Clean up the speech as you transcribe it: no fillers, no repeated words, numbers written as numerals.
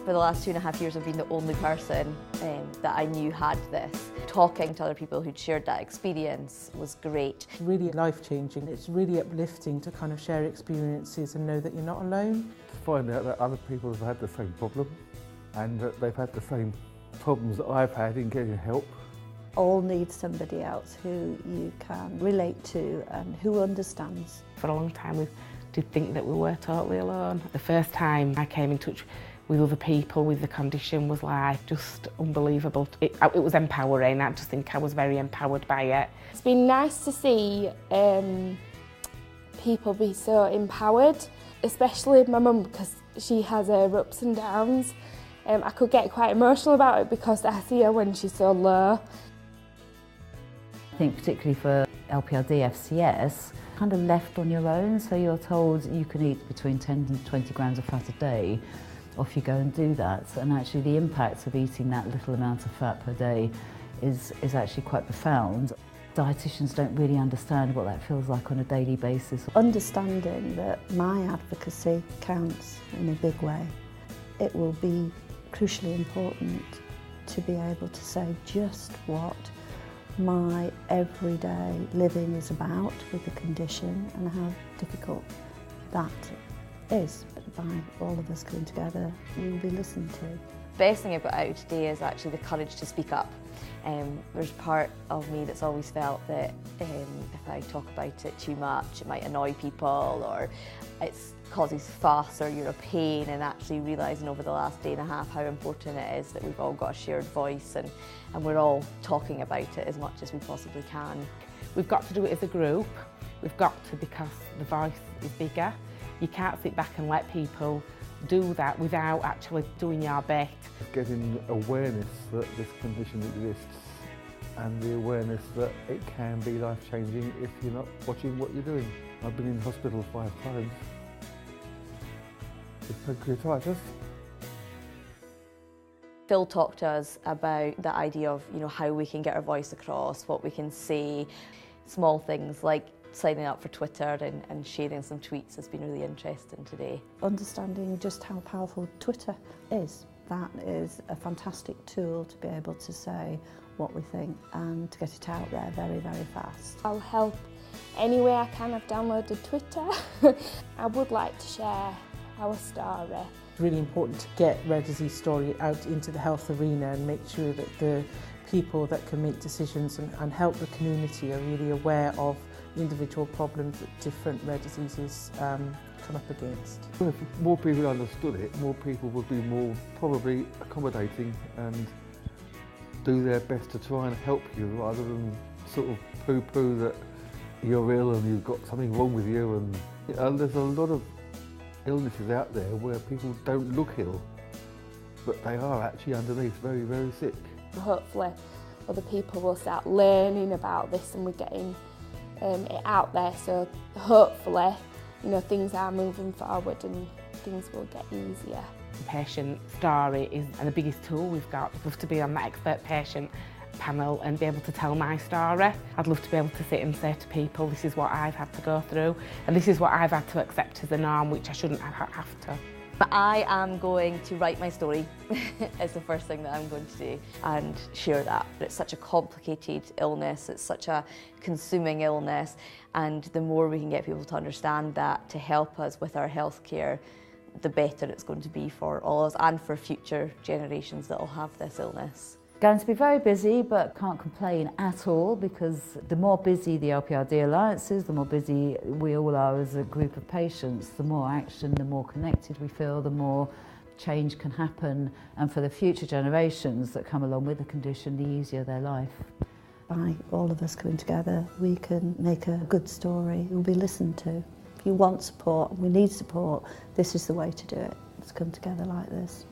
For the last 2.5 years, I've been the only person that I knew had this. Talking to other people who'd shared that experience was great. It's really life-changing. It's really uplifting to kind of share experiences and know that you're not alone. To find out that other people have had the same problem and that they've had the same problems that I've had in getting help. All need somebody else who you can relate to and who understands. For a long time we did think that we were totally alone. The first time I came in touch with other people with the condition was like just unbelievable. It was empowering. I just think I was very empowered by it. It's been nice to see people be so empowered, especially my mum, because she has her ups and downs. I could get quite emotional about it because I see her when she's so low. I think particularly for LPRD, FCS, kind of left on your own, so you're told you can eat between 10 and 20 grams of fat a day. Off you go and do that, and actually the impact of eating that little amount of fat per day is actually quite profound. Dietitians don't really understand what that feels like on a daily basis. Understanding that my advocacy counts in a big way. It will be crucially important to be able to say just what my everyday living is about with the condition and how difficult that is. By all of us coming together, we will be listened to. The best thing I've got out of today is actually the courage to speak up. There's part of me that's always felt that if I talk about it too much, it might annoy people or it causes fuss or you're a pain, and actually realising over the last day and a half how important it is that we've all got a shared voice and we're all talking about it as much as we possibly can. We've got to do it as a group. We've got to, because the voice is bigger. You can't sit back and let people do that without actually doing your bit. Getting awareness that this condition exists and the awareness that it can be life-changing if you're not watching what you're doing. I've been in hospital 5 times with pancreatitis. Phil talked to us about the idea of how we can get our voice across, what we can say, small things like signing up for Twitter and sharing some tweets has been really interesting today. Understanding just how powerful Twitter is. That is a fantastic tool to be able to say what we think and to get it out there very, very fast. I'll help any way I can. I've downloaded Twitter. I would like to share our story. It's really important to get Rare Disease Story out into the health arena and make sure that the people that can make decisions and help the community are really aware of the individual problems that different rare diseases come up against. If more people understood it, more people would be more probably accommodating and do their best to try and help you rather than sort of poo-poo that you're ill and you've got something wrong with you. And there's a lot of illnesses out there where people don't look ill, but they are actually underneath very, very sick. Hopefully other people will start learning about this and we're getting it out there, so hopefully things are moving forward and things will get easier. The patient story is the biggest tool we've got. I'd love to be on that expert patient panel and be able to tell my story. I'd love to be able to sit and say to people, this is what I've had to go through and this is what I've had to accept as the norm, which I shouldn't have to. But I am going to write my story is the first thing that I'm going to do and share that. It's such a complicated illness, it's such a consuming illness, and the more we can get people to understand that, to help us with our healthcare, the better it's going to be for all of us and for future generations that will have this illness. Going to be very busy, but can't complain at all, because the more busy the LPRD Alliance is, the more busy we all are as a group of patients, the more action, the more connected we feel, the more change can happen, and for the future generations that come along with the condition, the easier their life. By all of us coming together, we can make a good story. We'll be listened to. If you want support, we need support, this is the way to do it. Let's come together like this.